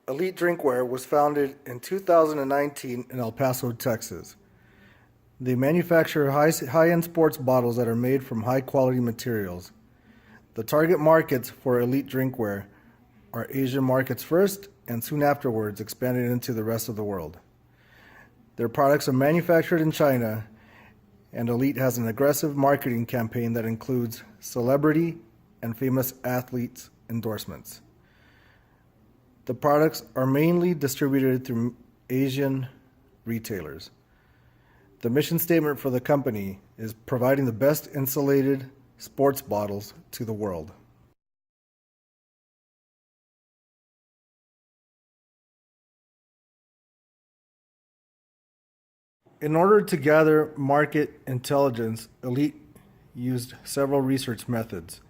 Elite Drinkware was founded in 2019 in El Paso, Texas. They manufacture high-end sports bottles that are made from high-quality materials. The target markets for Elite Drinkware are Asian markets first, and soon afterwards expanded into the rest of the world. Their products are manufactured in China, and Elite has an aggressive marketing campaign that includes celebrity and famous athletes' endorsements. The products are mainly distributed through Asian retailers. The mission statement for the company is providing the best insulated sports bottles to the world. In order to gather market intelligence, Elite used several research methods.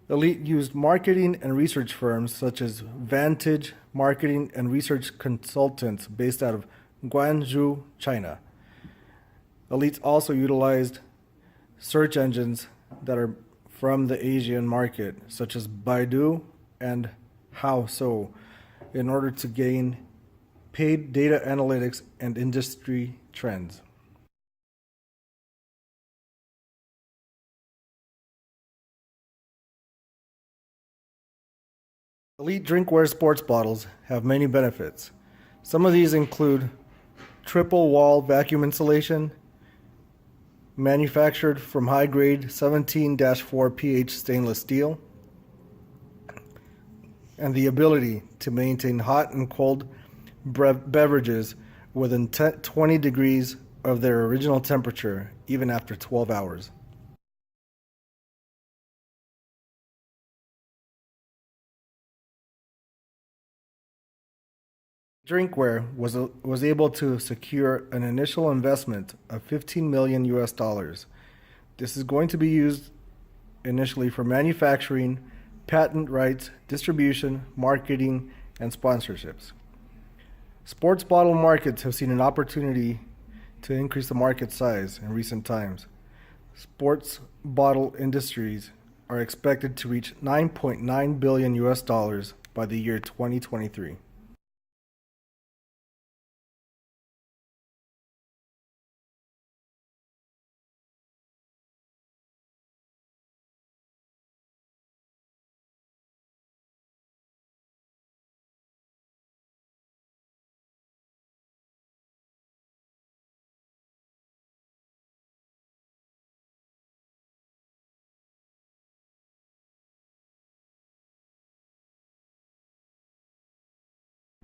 Elite used marketing and research firms such as Vantage Marketing and Research Consultants based out of Guangzhou, China. Elite also utilized search engines that are from the Asian market, such as Baidu and Haoso, in order to gain paid data analytics and industry trends. Elite Drinkware sports bottles have many benefits. Some of these include triple wall vacuum insulation, manufactured from high-grade 17-4 pH stainless steel, and the ability to maintain hot and cold beverages within 20 degrees of their original temperature, even after 12 hours. Drinkware was able to secure an initial investment of 15 million US dollars. This is going to be used initially for manufacturing, patent rights, distribution, marketing, and sponsorships. Sports bottle markets have seen an opportunity to increase the market size in recent times. Sports bottle industries are expected to reach 9.9 billion US dollars by the year 2023.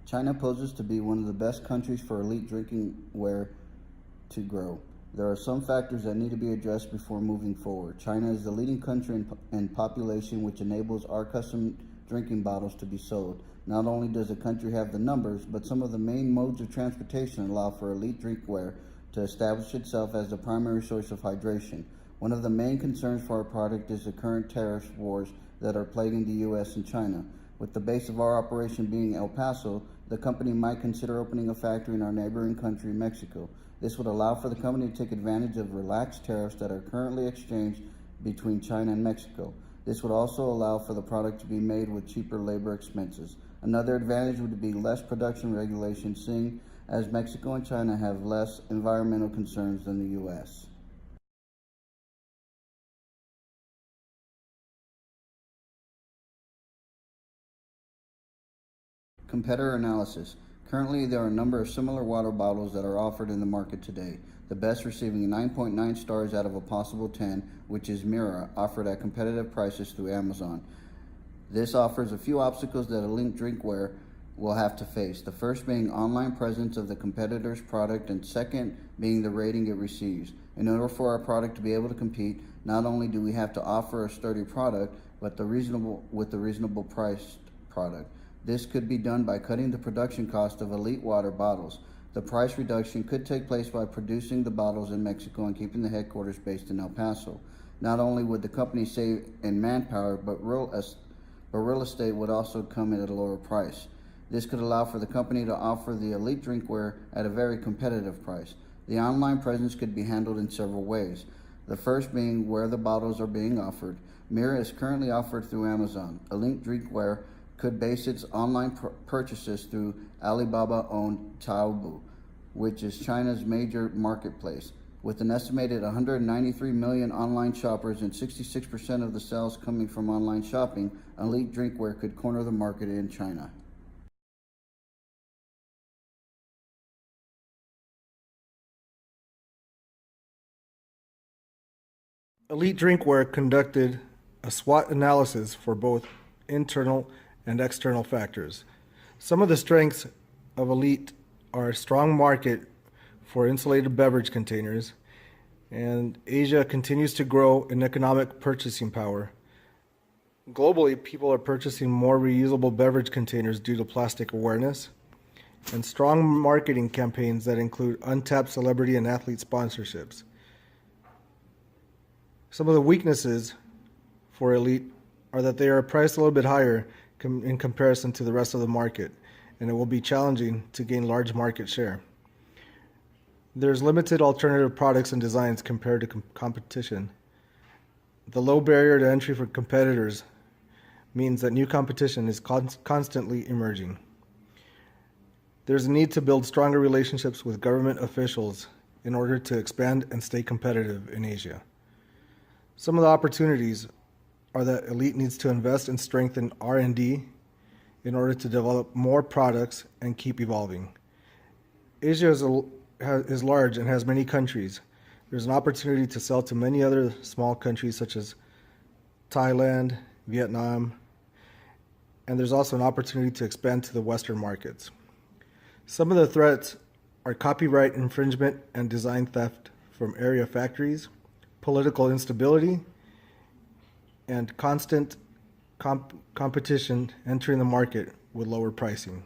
China poses to be one of the best countries for elite drinking ware to grow. There are some factors that need to be addressed before moving forward. China is the leading country in population, which enables our custom drinking bottles to be sold. Not only does the country have the numbers, but some of the main modes of transportation allow for elite drinkware to establish itself as the primary source of hydration. One of the main concerns for our product is the current tariff wars that are plaguing the U.S. and China. With the base of our operation being El Paso, the company might consider opening a factory in our neighboring country, Mexico. This would allow for the company to take advantage of relaxed tariffs that are currently exchanged between China and Mexico. This would also allow for the product to be made with cheaper labor expenses. Another advantage would be less production regulations, seeing as Mexico and China have less environmental concerns than the U.S. Competitor analysis. Currently, there are a number of similar water bottles that are offered in the market today. The best receiving 9.9 stars out of a possible 10, which is Mira, offered at competitive prices through Amazon. This offers a few obstacles that Elite Drinkware will have to face. The first being online presence of the competitor's product, and second being the rating it receives. In order for our product to be able to compete, not only do we have to offer a sturdy product, but the reasonable priced product. This could be done by cutting the production cost of Elite water bottles. The price reduction could take place by producing the bottles in Mexico and keeping the headquarters based in El Paso. Not only would the company save in manpower, but real estate would also come in at a lower price. This could allow for the company to offer the Elite drinkware at a very competitive price. The online presence could be handled in several ways. The first being where the bottles are being offered. Mira is currently offered through Amazon. Elite drinkware could base its online purchases through Alibaba-owned Taobao, which is China's major marketplace. With an estimated 193 million online shoppers and 66% of the sales coming from online shopping, Elite Drinkware could corner the market in China. Elite Drinkware conducted a SWOT analysis for both internal and external factors. Some of the strengths of Elite are a strong market for insulated beverage containers, and Asia continues to grow in economic purchasing power. Globally, people are purchasing more reusable beverage containers due to plastic awareness, and strong marketing campaigns that include untapped celebrity and athlete sponsorships. Some of the weaknesses for Elite are that they are priced a little bit higher in comparison to the rest of the market, and it will be challenging to gain large market share. There's limited alternative products and designs compared to competition. The low barrier to entry for competitors means that new competition is constantly emerging. There's a need to build stronger relationships with government officials in order to expand and stay competitive in Asia. Some of the opportunities are that Elite needs to invest and strengthen R&D in order to develop more products and keep evolving. Asia is large and has many countries. There's an opportunity to sell to many other small countries such as Thailand, Vietnam, and there's also an opportunity to expand to the Western markets. Some of the threats are copyright infringement and design theft from area factories, political instability, and constant competition entering the market with lower pricing.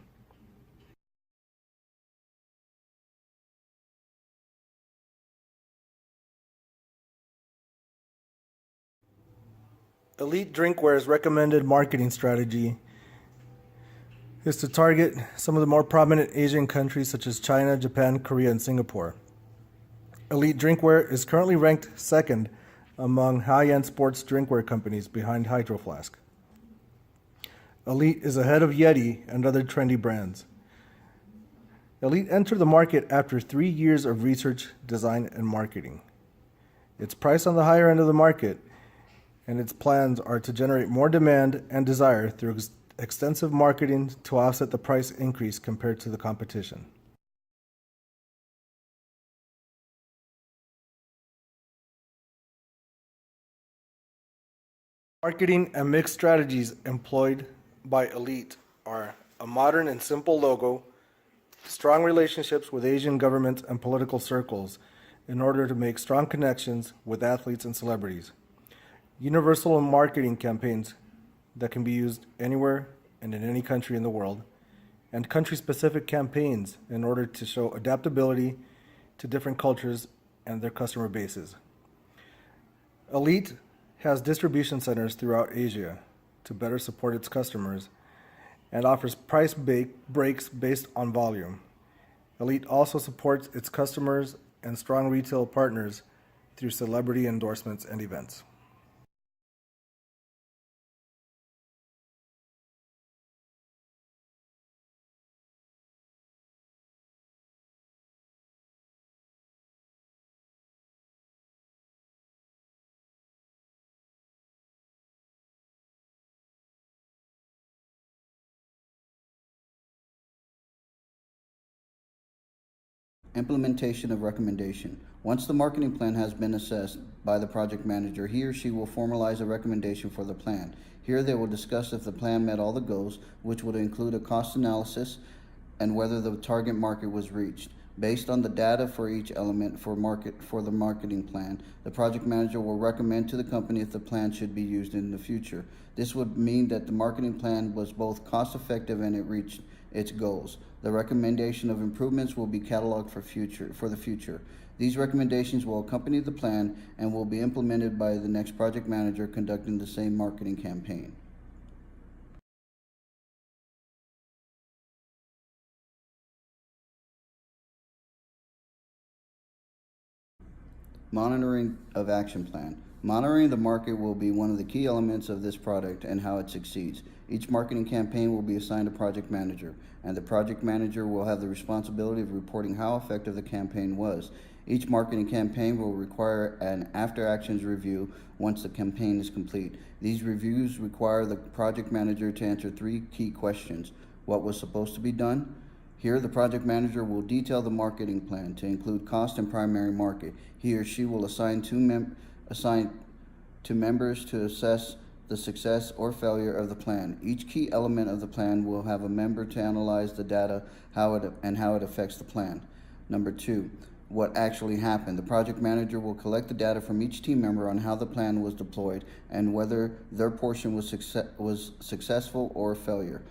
Elite Drinkware's recommended marketing strategy is to target some of the more prominent Asian countries such as China, Japan, Korea, and Singapore. Elite Drinkware is currently ranked second among high-end sports drinkware companies behind Hydro Flask. Elite is ahead of Yeti and other trendy brands. Elite entered the market after 3 years of research, design, and marketing. It's priced on the higher end of the market, and its plans are to generate more demand and desire through extensive marketing to offset the price increase compared to the competition. Marketing and mixed strategies employed by Elite are a modern and simple logo, strong relationships with Asian governments and political circles in order to make strong connections with athletes and celebrities, universal marketing campaigns that can be used anywhere and in any country in the world, and country-specific campaigns in order to show adaptability to different cultures and their customer bases. Elite has distribution centers throughout Asia to better support its customers and offers price breaks based on volume. Elite also supports its customers and strong retail partners through celebrity endorsements and events. Implementation of recommendation. Once the marketing plan has been assessed by the project manager, he or she will formalize a recommendation for the plan. Here they will discuss if the plan met all the goals, which would include a cost analysis and whether the target market was reached. Based on the data for each element for the marketing plan, the project manager will recommend to the company if the plan should be used in the future. This would mean that the marketing plan was both cost effective and it reached its goals. The recommendation of improvements will be cataloged for the future. These recommendations will accompany the plan and will be implemented by the next project manager conducting the same marketing campaign. Monitoring of action plan. Monitoring the market will be one of the key elements of this product and how it succeeds. Each marketing campaign will be assigned a project manager, and the project manager will have the responsibility of reporting how effective the campaign was. Each marketing campaign will require an after-actions review once the campaign is complete. These reviews require the project manager to answer 3 key questions. What was supposed to be done? Here, the project manager will detail the marketing plan to include cost and primary market. He or she will assign two members to assess the success or failure of the plan. Each key element of the plan will have a member to analyze the data how it affects the plan. Number 2, what actually happened. The project manager will collect the data from each team member on how the plan was deployed and whether their portion was successful or a failure.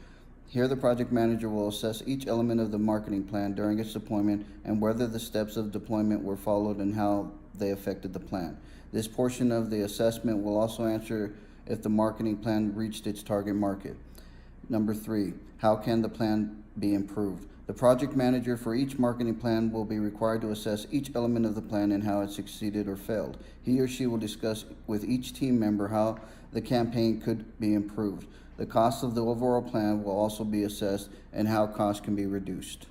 Here, the project manager will assess each element of the marketing plan during its deployment and whether the steps of deployment were followed and how they affected the plan. This portion of the assessment will also answer if the marketing plan reached its target market. Number 3, how can the plan be improved? The project manager for each marketing plan will be required to assess each element of the plan and how it succeeded or failed. He or she will discuss with each team member how the campaign could be improved. The cost of the overall plan will also be assessed and how costs can be reduced.